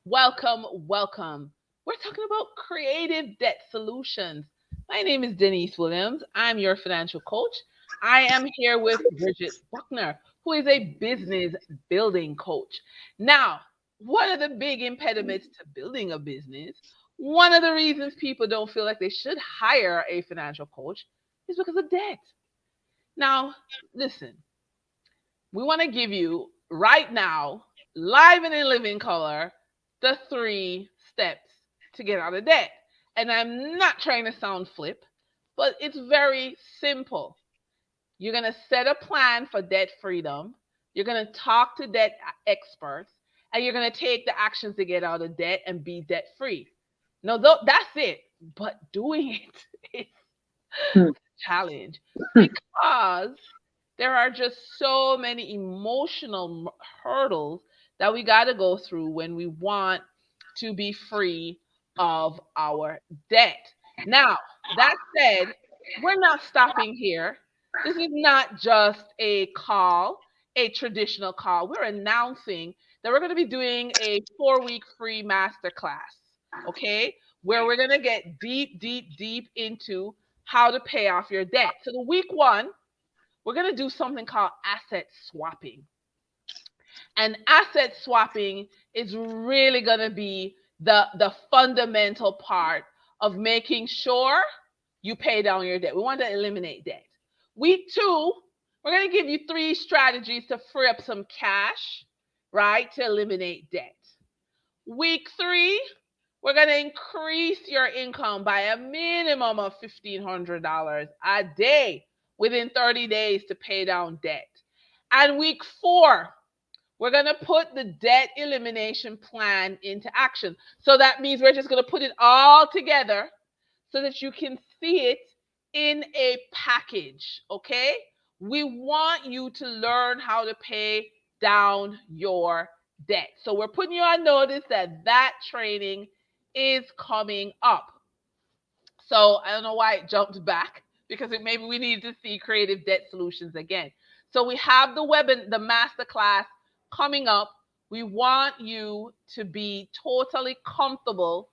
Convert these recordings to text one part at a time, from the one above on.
Welcome, welcome. We're talking about creative debt solutions. My name is Denise Williams. I'm your financial coach. I am here with Bridget Buckner, who is a business building coach. Now, one of the big impediments to building a business, one of the reasons people don't feel like they should hire a financial coach is because of debt. Now, listen, we want to give you right now, live and in living color, the 3 steps to get out of debt. And I'm not trying to sound flip, but it's very simple. You're going to set a plan for debt freedom. You're going to talk to debt experts, and you're going to take the actions to get out of debt and be debt free. No, that's it. But doing it is Hmm. challenge because there are just so many emotional hurdles that we got to go through when we want to be free of our debt. Now, that said, we're not stopping here. This is not just a call, a traditional call. We're announcing that we're going to be doing a 4-week free masterclass, okay? Where we're going to get deep, deep, deep into how to pay off your debt. So, the week one, we're going to do something called asset swapping. And asset swapping is really going to be the fundamental part of making sure you pay down your debt. We want to eliminate debt. Week two, we're going to give you 3 strategies to free up some cash, right, to eliminate debt. Week three, we're going to increase your income by a minimum of $1,500 a day within 30 days to pay down debt. And week four, we're going to put the debt elimination plan into action. So that means we're just going to put it all together so that you can see it in a package. Okay? We want you to learn how to pay down your debt. So we're putting you on notice that that training is coming up. So I don't know why it jumped back because maybe we need to see creative debt solutions again. So we have the master class coming up. We want you to be totally comfortable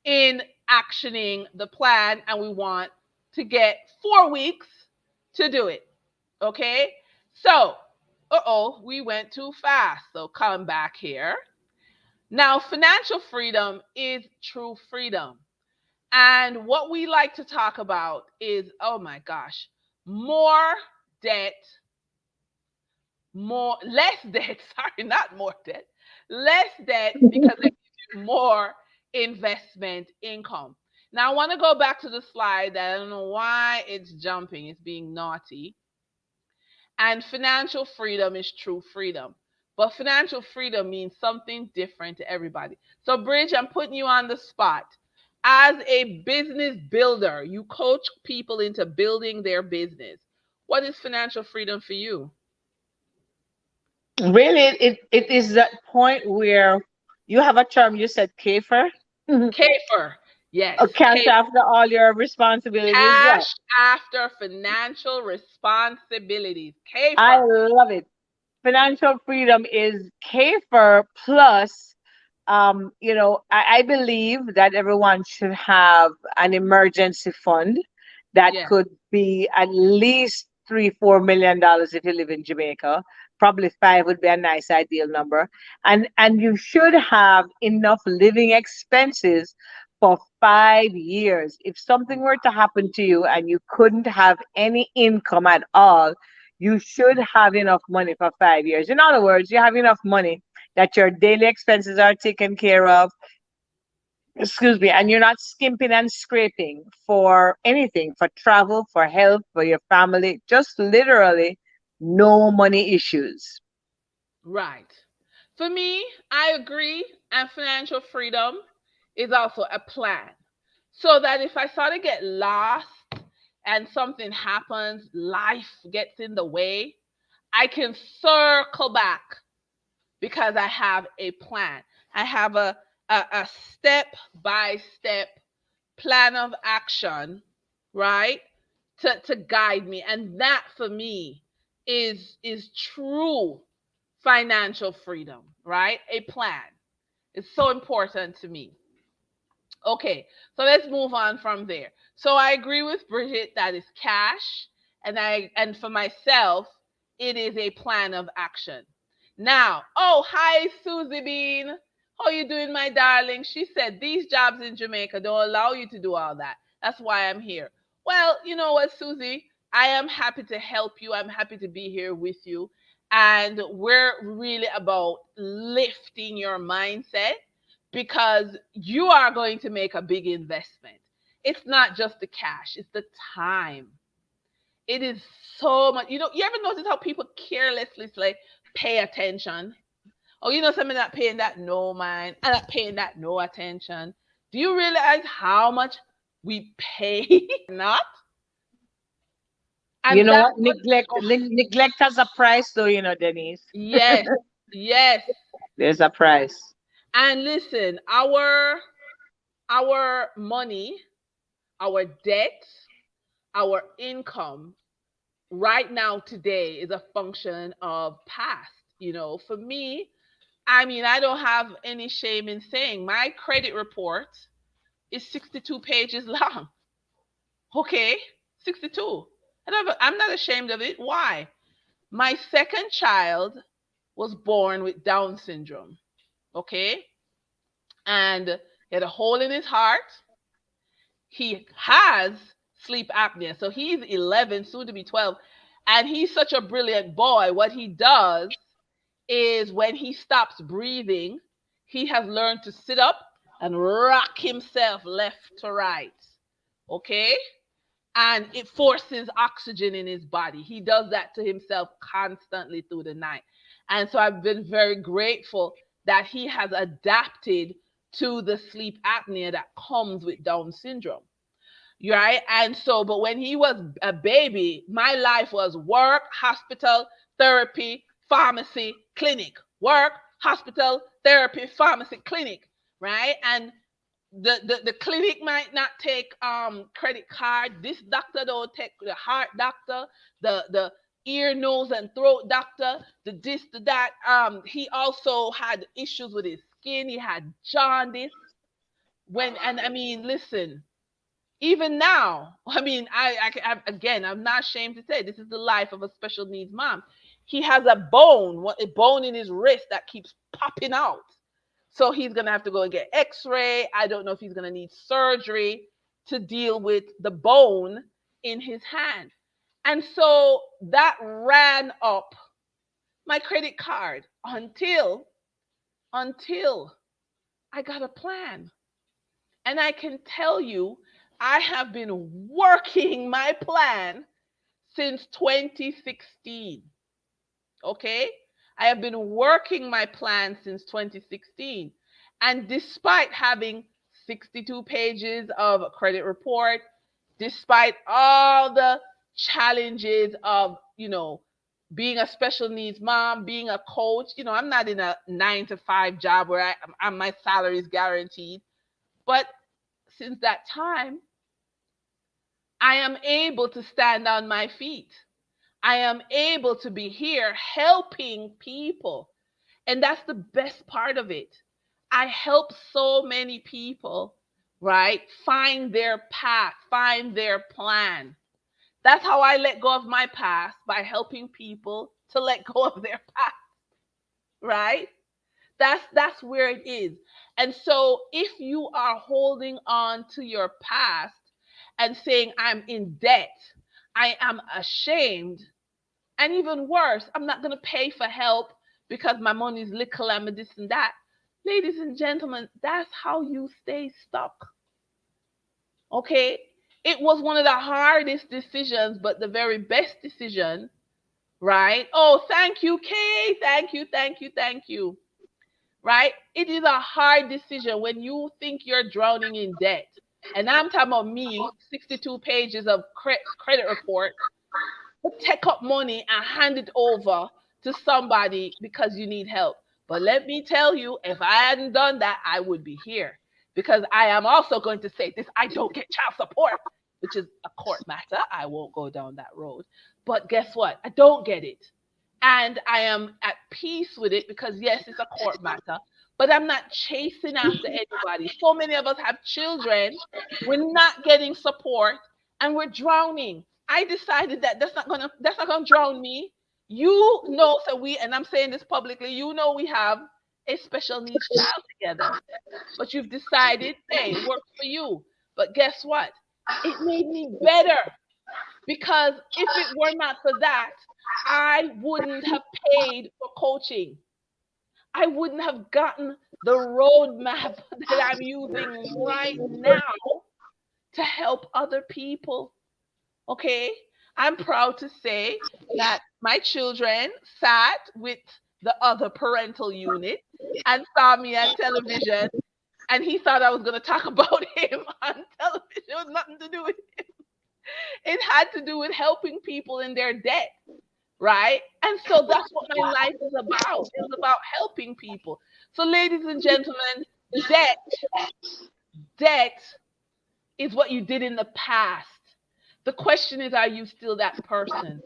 in actioning the plan, and we want to get 4 weeks to do it. Okay? So, we went too fast. So come back here. Now, financial freedom is true freedom. And what we like to talk about is, oh my gosh, more debt, less debt, sorry, not more debt, less debt because it gives you more investment income. Now I want to go back to the slide that I don't know why it's jumping, it's being naughty. And financial freedom is true freedom. But financial freedom means something different to everybody. So, Bridge, I'm putting you on the spot. As a business builder, you coach people into building their business. What is financial freedom for you? Really, it is that point where you have a term you said kafer. CAFER. Yes, A cash CAFER. after all your responsibilities. Yeah, Cash after financial responsibilities. I CAFER. love it. Financial freedom is kafer plus. I believe that everyone should have an emergency fund that Yes. could be at least $3-4 million if you live in Jamaica. Probably five would be a nice ideal number. And you should have enough living expenses for 5 years. If something were to happen to you and you couldn't have any income at all, you should have enough money for 5 years. In other words, you have enough money that your daily expenses are taken care of, excuse me, and you're not skimping and scraping for anything, for travel, for health, for your family, just literally no money issues. Right. For me, I agree. And financial freedom is also a plan. So that if I sort of get lost and something happens, life gets in the way, I can circle back because I have a plan. I have a step by step plan of action, right? To guide me. And that for me is true financial freedom, right? A plan. It's so important to me. Okay, so let's move on from there. So I agree with Bridget that is cash, and for myself, it is a plan of action. Now, oh hi Susie Bean, how you doing, my darling? She said these jobs in Jamaica don't allow you to do all that. That's why I'm here. Well, you know what, Susie, I am happy to help you. I'm happy to be here with you, and we're really about lifting your mindset because you are going to make a big investment. It's not just the cash, it's the time. It is so much. You ever notice how people carelessly say, pay attention? Oh, something not paying that no mind, and not paying that no attention. Do you realize how much we pay not? You And know that's what? what, oh, Neglect has a price, though, Denise. yes, yes. There's a price. And listen, our money, our debt, our income right now today is a function of past. For me, I mean, I don't have any shame in saying my credit report is 62 pages long. Okay, 62. I'm not ashamed of it. Why? My second child was born with Down syndrome. Okay, and he had a hole in his heart. He has sleep apnea. So he's 11, soon to be 12. And he's such a brilliant boy. What he does is when he stops breathing, he has learned to sit up and rock himself left to right. Okay? And it forces oxygen in his body. He does that to himself constantly through the night. And so I've been very grateful that he has adapted to the sleep apnea that comes with Down syndrome. Right? And so, but when he was a baby, my life was work, hospital, therapy, pharmacy, clinic. Work, hospital, therapy, pharmacy, clinic. Right? And the clinic might not take credit card. This doctor don't take, the heart doctor, the ear, nose, and throat doctor, the this, the that. He also had issues with his skin. He had jaundice. And I mean, listen, even now, I mean, again, I'm not ashamed to say this is the life of a special needs mom. He has a bone in his wrist that keeps popping out. So he's gonna have to go and get X-ray. I don't know if he's gonna need surgery to deal with the bone in his hand. And so that ran up my credit card until I got a plan. And I can tell you, I have been working my plan since 2016. Okay? I have been working my plan since 2016. And despite having 62 pages of credit report, despite all the challenges of, being a special needs mom, being a coach, I'm not in a 9 to 5 job where my salary is guaranteed. But since that time, I am able to stand on my feet. I am able to be here helping people. And that's the best part of it. I help so many people, right? Find their path, find their plan. That's how I let go of my past, by helping people to let go of their past, right? That's where it is. And so if you are holding on to your past and saying, I'm in debt, I am ashamed, and even worse, I'm not going to pay for help because my money is little and this and that. Ladies and gentlemen, that's how you stay stuck. Okay? It was one of the hardest decisions, but the very best decision, right? Oh, thank you, Kay. Thank you, thank you, thank you. Right? It is a hard decision when you think you're drowning in debt. And I'm talking about me, 62 pages of credit report, take up money and hand it over to somebody because you need help. But let me tell you, if I hadn't done that, I would be here. Because I am also going to say this, I don't get child support, which is a court matter. I won't go down that road. But guess what? I don't get it. And I am at peace with it because, yes, it's a court matter. but I'm not chasing after anybody. So many of us have children, we're not getting support, and we're drowning. I decided that that's not gonna drown me. You know, so we, and I'm saying this publicly, you know, we have a special needs child together, but you've decided, hey, it works for you. But guess what? It made me better, because if it were not for that, I wouldn't have paid for coaching. I wouldn't have gotten the roadmap that I'm using right now to help other people. Okay? I'm proud to say that my children sat with the other parental unit and saw me on television, and he thought I was going to talk about him on television. It was nothing to do with it. It had to do with helping people in their debt, right? And so that's what my life is about. It's about helping people. So, ladies and gentlemen, debt, debt is what you did in the past. The question is, are you still that person?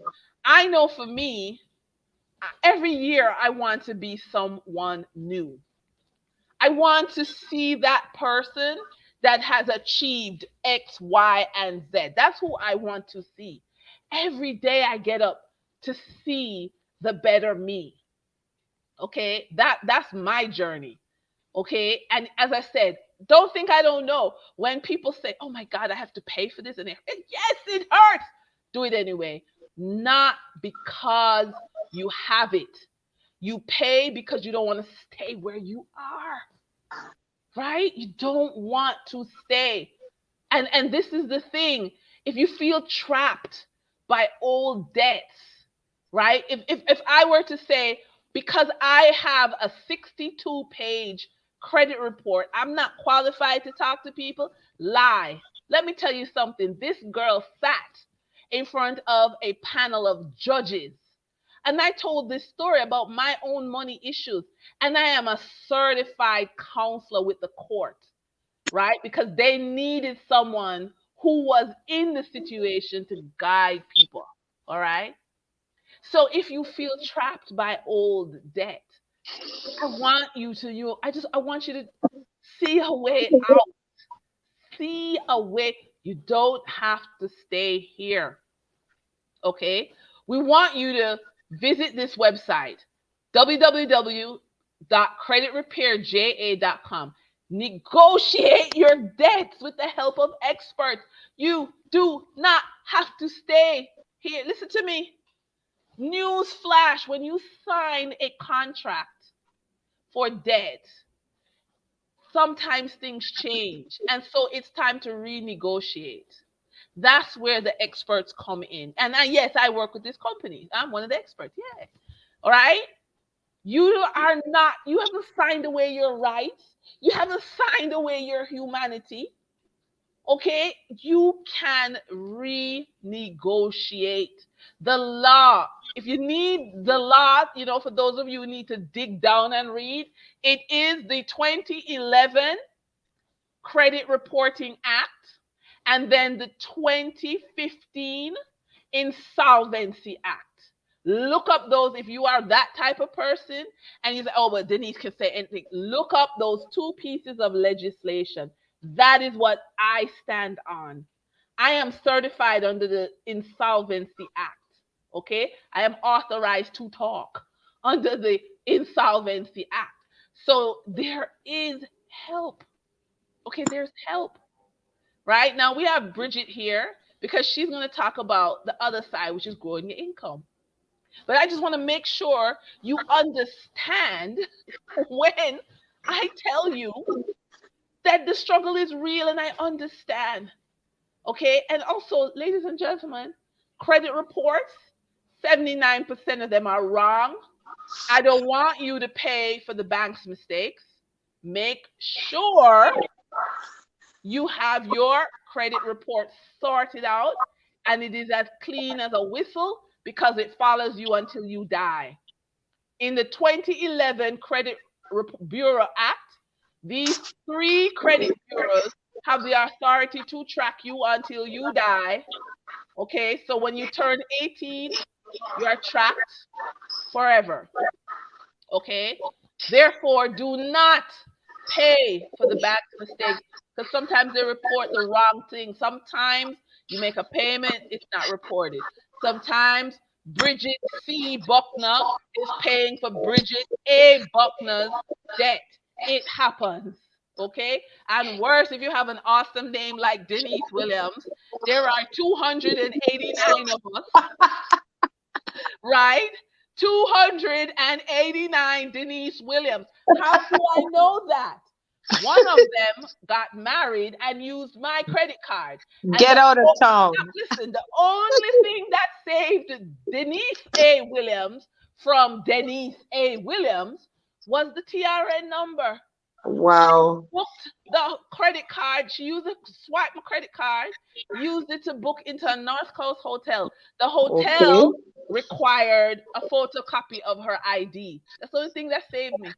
I know for me, every year I want to be someone new. I want to see that person that has achieved X, Y, and Z. That's who I want to see. Every day I get up to see the better me. Okay? That's my journey. Okay? And as I said, don't think I don't know. When people say, "Oh my God, I have to pay for this," and yes, it hurts. Do it anyway. Not because you have it. You pay because you don't want to stay where you are, right? You don't want to stay. And this is the thing. If you feel trapped by old debts, right? If I were to say, because I have a 62-page credit report, I'm not qualified to talk to people, lie. Let me tell you something. This girl sat in front of a panel of judges, and I told this story about my own money issues. And I am a certified counselor with the court, right? Because they needed someone who was in the situation to guide people. All right. So if you feel trapped by old debt, I want you to I want you to see a way out. See a way. You don't have to stay here. Okay? We want you to visit this website, www.creditrepairja.com. Negotiate your debts with the help of experts. You do not have to stay here. Listen to me. News flash: when you sign a contract for debt, sometimes things change. And so it's time to renegotiate. That's where the experts come in. And yes, I work with this company. I'm one of the experts. Yeah. All right. You haven't signed away your rights. You haven't signed away your humanity. Okay. You can renegotiate the law. If you need the law, for those of you who need to dig down and read, it is the 2011 Credit Reporting Act, and then the 2015 Insolvency Act. Look up those if you are that type of person and you say, "Oh, but Denise can say anything." Look up those two pieces of legislation. That is what I stand on. I am certified under the Insolvency Act. Okay? I am authorized to talk under the Insolvency Act. So there is help. Okay, there's help. Right? Now we have Bridget here because she's going to talk about the other side, which is growing your income. But I just want to make sure you understand when I tell you that the struggle is real, and I understand. Okay? And also, ladies and gentlemen, credit reports, 79% of them are wrong. I don't want you to pay for the bank's mistakes. Make sure you have your credit report sorted out and it is as clean as a whistle, because it follows you until you die. In the 2011 Credit Bureau Act, these three credit bureaus have the authority to track you until you die. Okay, so when you turn 18, you are tracked forever. Okay, Therefore, do not pay for the bank's mistakes because sometimes they report the wrong thing. Sometimes you make a payment, it's not reported. Sometimes Bridget C. Buckner is paying for Bridget A. Buckner's debt. It happens. Okay? And worse, if you have an awesome name like Denise Williams, there are 289 of us, right? 289 Denise Williams. How do I know that? One of them got married and used my credit card. And Get out of town. listen, the only thing that saved Denise A. Williams from Denise A. Williams was the TRN number. Wow. Booked the credit card. She used a swipe my credit card, used it to book into a North Coast hotel. The Okay. hotel required a photocopy of her ID. That's the only thing that saved me.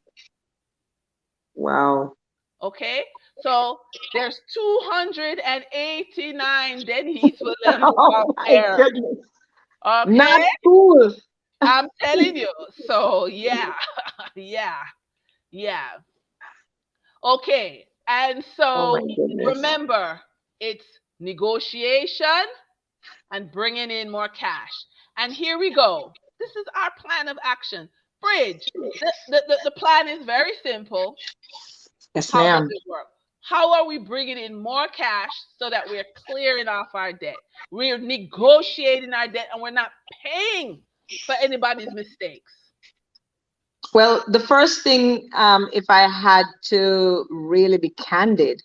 Wow. Okay, so there's 289 Denise Williams Oh out my there. goodness. Not Okay, cool. I'm telling you. So yeah, yeah, yeah. Okay, and Oh my so goodness. remember, it's negotiation and bringing in more cash. And here we go. This is our plan of action. Bridge. The plan is very simple. Yes, How does ma'am. it work? How are we bringing in more cash so that we're clearing off our debt? We're negotiating our debt and we're not paying for anybody's mistakes. Well, the first thing, if I had to really be candid,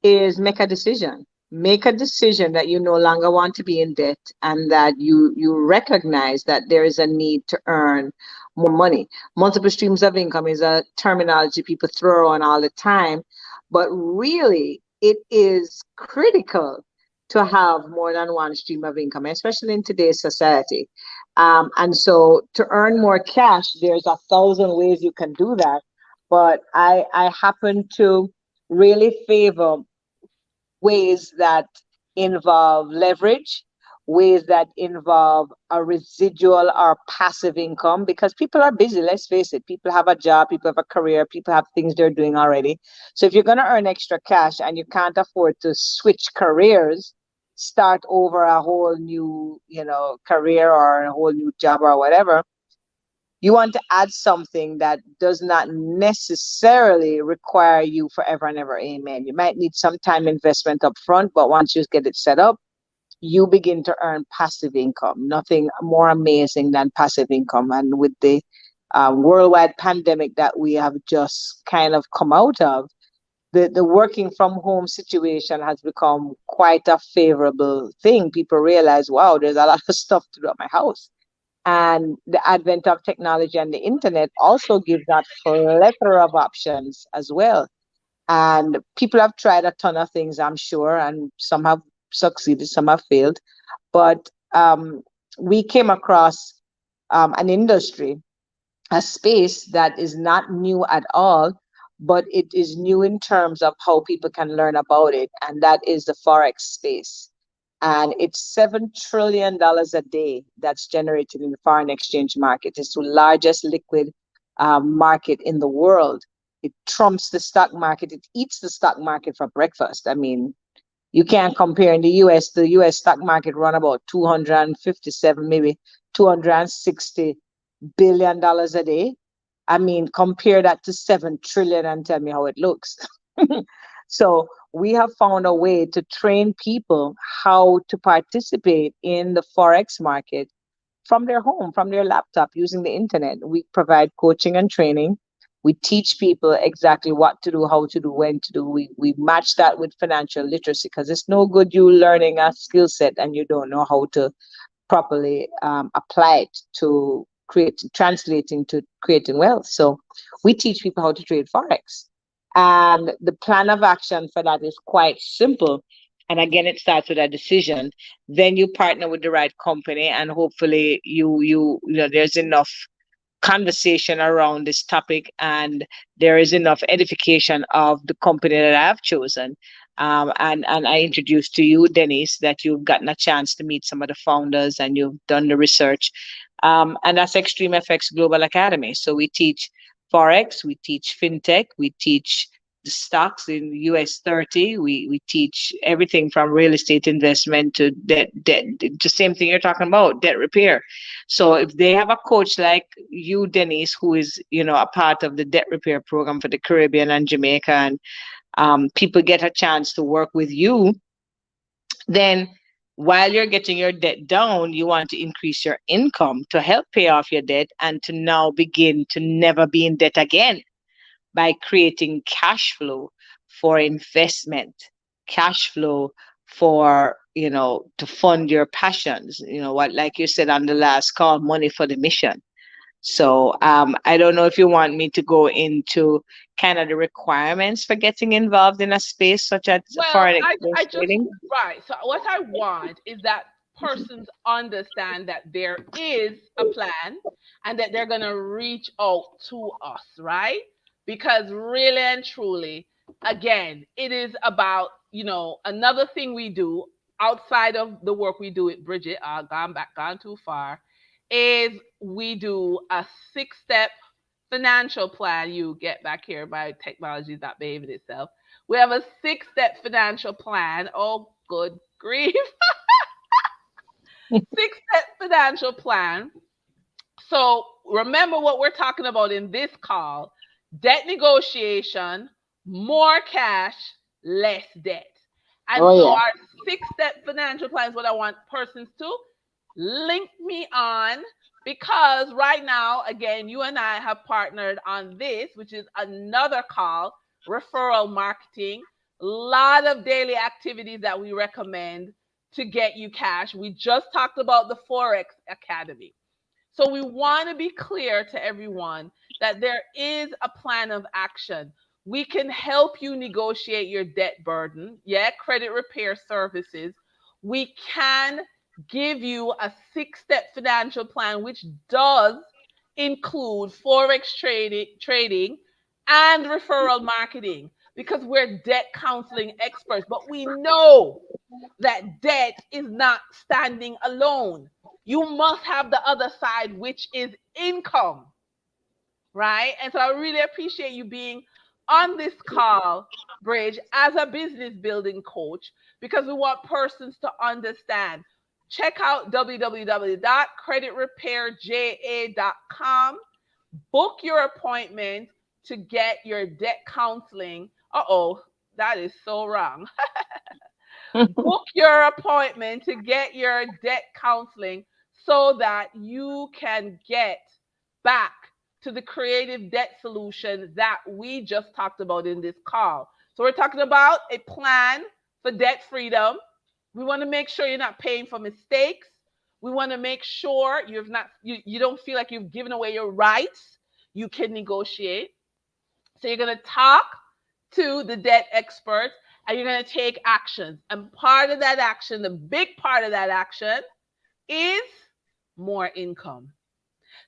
is make a decision. Make a decision that you no longer want to be in debt and that you recognize that there is a need to earn more money. Multiple streams of income is a terminology people throw on all the time, but really it is critical to have more than one stream of income, especially in today's society. And so to earn more cash, there's 1,000 ways you can do that. But I happen to really favor ways that involve leverage, ways that involve a residual or passive income, because people are busy, let's face it. People have a job, people have a career, people have things they're doing already. So if you're going to earn extra cash and you can't afford to switch careers, start over a whole new, career or a whole new job or whatever, you want to add something that does not necessarily require you forever and ever. Amen. You might need some time investment up front, but once you get it set up, you begin to earn passive income. Nothing more amazing than passive income. And with the worldwide pandemic that we have just kind of come out of, the working from home situation has become quite a favorable thing. People realize, wow, there's a lot of stuff to do at my house. And the advent of technology and the internet also gives that plethora of options as well. And people have tried a ton of things, I'm sure, and some have succeeded, some have failed. But we came across an industry, a space that is not new at all, but it is new in terms of how people can learn about it, and that is the Forex space. And it's $7 trillion a day that's generated in the foreign exchange market. It's the largest liquid market in the world. It trumps the stock market. It eats the stock market for breakfast. I mean, you can't compare in the US. The US stock market run about 257, maybe $260 billion a day. I mean, compare that to 7 trillion and tell me how it looks. So we have found a way to train people how to participate in the Forex market from their home, from their laptop, using the internet. We provide coaching and training. We teach people exactly what to do, how to do, when to do. We match that with financial literacy, because it's no good you learning a skill set and you don't know how to properly apply it to translating to creating wealth. So we teach people how to trade Forex. And the plan of action for that is quite simple. And again, it starts with a decision. Then you partner with the right company, and hopefully there's enough conversation around this topic, and there is enough edification of the company that I've chosen. And I introduced to you, Denise, that you've gotten a chance to meet some of the founders and you've done the research. And that's Extreme FX Global Academy. So we teach Forex, we teach fintech, we teach the stocks in US 30, we teach everything from real estate investment to debt, the same thing you're talking about, debt repair. So if they have a coach like you, Denise, who is, a part of the debt repair program for the Caribbean and Jamaica, and people get a chance to work with you, then while you're getting your debt down, you want to increase your income to help pay off your debt and to now begin to never be in debt again by creating cash flow for investment, cash flow for, to fund your passions, what, like you said on the last call, money for the mission. So I don't know if you want me to go into kind of the requirements for getting involved in a space such as Well, foreign I exchange just trading. right. So what I want is that persons understand that there is a plan and that they're gonna reach out to us, right? Because really and truly, again, it is about, another thing we do outside of the work we do at Bridget, gone too far, is we do a 6-step financial plan. You get back here by technology is not behaving itself. We have a 6-step financial plan. Oh, good grief. 6-step financial plan. So remember what we're talking about in this call: debt negotiation, more cash, less debt. And Oh, so yeah. our 6-step financial plan is what I want persons to link me on, because right now, again, you and I have partnered on this, which is another call, referral marketing. A lot of daily activities that we recommend to get you cash. We just talked about the Forex Academy. So we want to be clear to everyone that there is a plan of action. We can help you negotiate your debt burden. Yeah, credit repair services. We can give you a 6-step financial plan, which does include Forex trading and referral marketing, because we're debt counseling experts. But we know that debt is not standing alone. You must have the other side, which is income, right? And so I really appreciate you being on this call, Bridge, as a business building coach, because we want persons to understand. Check out www.creditrepairja.com. Book your appointment to get your debt counseling. Uh-oh, that is so wrong. Book your appointment to get your debt counseling so that you can get back to the creative debt solution that we just talked about in this call. So we're talking about a plan for debt freedom. We want to make sure you're not paying for mistakes. We want to make sure you don't feel like you've given away your rights. You can negotiate. So you're going to talk to the debt experts and you're going to take actions. And part of that action, the big part of that action, is more income.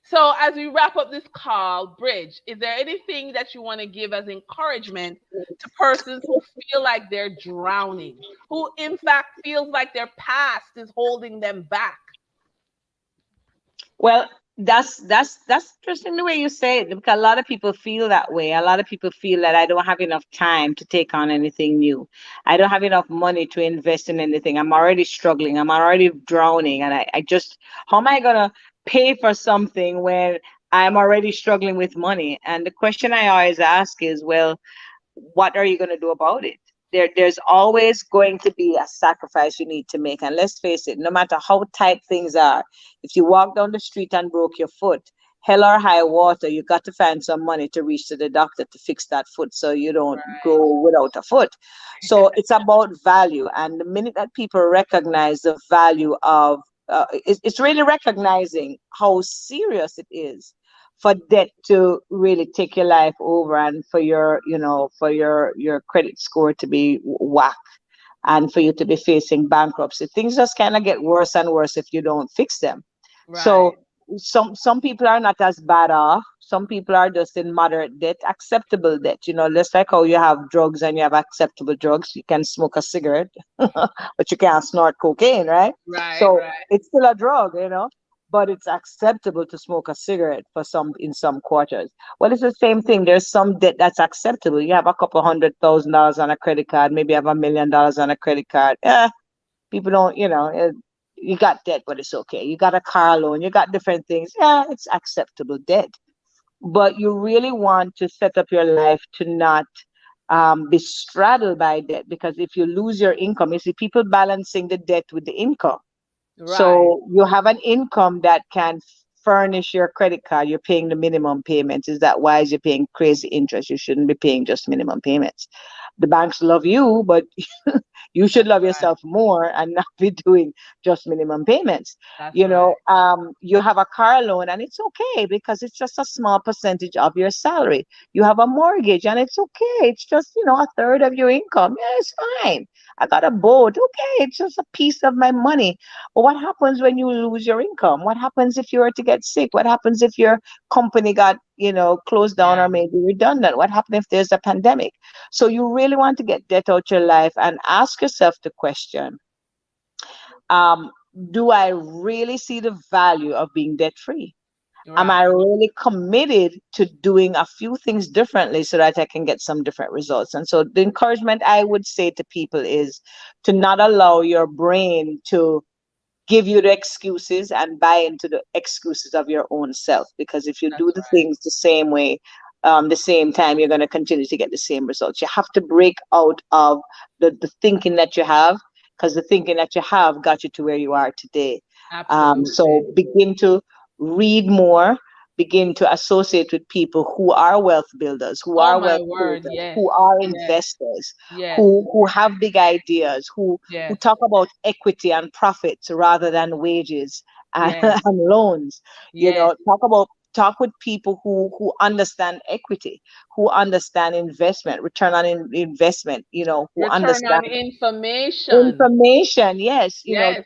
So as we wrap up this call, Bridge, is there anything that you want to give as encouragement to persons who feel like they're drowning, who in fact feels like their past is holding them back? Well, that's interesting the way you say it, because a lot of people feel that way. A lot of people feel that I don't have enough time to take on anything new. I don't have enough money to invest in anything. I'm already struggling. I'm already drowning. And I just, how am I gonna pay for something when I'm already struggling with money? And the question I always ask is, well, what are you going to do about it? There's always going to be a sacrifice you need to make. And let's face it, no matter how tight things are, if you walk down the street and broke your foot, hell or high water, you got to find some money to reach to the doctor to fix that foot so you don't Right. go without a foot. So it's about value. And the minute that people recognize the value of, it's really recognizing how serious it is for debt to really take your life over, and for your, for your credit score to be whacked, and for you to be facing bankruptcy. Things just kind of get worse and worse if you don't fix them. So Right. some people are not as bad off. Some people are just in moderate debt, acceptable debt. Just like how you have drugs and you have acceptable drugs. You can smoke a cigarette, but you can't snort cocaine, right? Right. So Right. it's still a drug, but it's acceptable to smoke a cigarette for some in some quarters. Well, it's the same thing. There's some debt that's acceptable. You have a couple $100,000 on a credit card, maybe you have $1 million on a credit card. People don't, you got debt, but it's okay. You got a car loan, you got different things. Yeah, it's acceptable debt. But you really want to set up your life to not be straddled by debt, because if you lose your income, you see people balancing the debt with the income. Right. So you have an income that can furnish your credit card. You're paying the minimum payments. Is that wise? You're paying crazy interest. You shouldn't be paying just minimum payments. The banks love you, but you should That's love right. yourself more and not be doing just minimum payments. That's right. You have a car loan and it's okay because it's just a small percentage of your salary. You have a mortgage and it's okay. It's just, a third of your income. Yeah, it's fine. I got a boat. Okay, it's just a piece of my money. But what happens when you lose your income? What happens if you were to get sick? What happens if your company got, closed down Yeah. or maybe redundant? What happens if there's a pandemic? So you really want to get debt out your life and ask yourself the question, um, do I really see the value of being debt free? Am I Right. really committed to doing a few things differently so that I can get some different results? And so the encouragement I would say to people is to not allow your brain to give you the excuses and buy into the excuses of your own self. Because if you do That's the right. things the same way, the same time, you're going to continue to get the same results. You have to break out of the thinking that you have, because the thinking that you have got you to where you are today. So Absolutely. begin to read more, begin to associate with people who are wealth builders, who Oh are my wealth word. creators, Yes. who are Yes. investors, Yes. who have big ideas, who Yes. talk about equity and profits rather than wages and, Yes. and loans. Yes. Talk with people who understand equity, who understand investment, return on investment, who Return understand on information. information. Yes, Yes.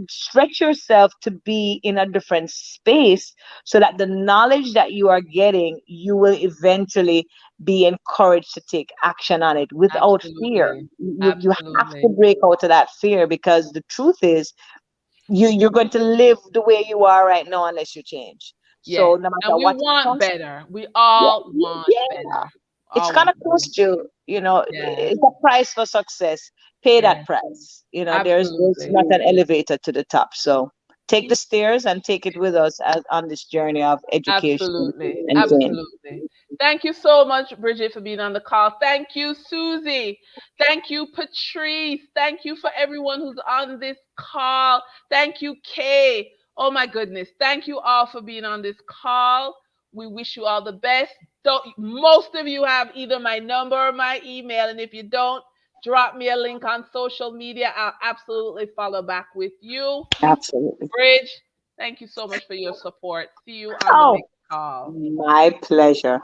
stretch yourself to be in a different space so that the knowledge that you are getting, you will eventually be encouraged to take action on it without fear. Absolutely. You have to Absolutely. break out of that fear, because the truth is you're going to live the way you are right now unless you change. So Yes. no And matter we what it want costs, better. We yeah, all want yeah, better. it's All gonna want better. cost you. Yeah. It's a price for success. Pay that Yes. price. There's Absolutely. not an elevator to the top. So take the stairs and take it with us on this journey of education Absolutely. and change. Absolutely. Thank you so much, Bridget, for being on the call. Thank you, Susie. Thank you, Patrice. Thank you for everyone who's on this call. Thank you, Kay. Oh my goodness. Thank you all for being on this call. We wish you all the best. Don't most of you have either my number or my email, and if you don't, drop me a link on social media. I'll absolutely follow back with you. Absolutely. Bridge, thank you so much for your support. See you on the Oh, next call. my pleasure.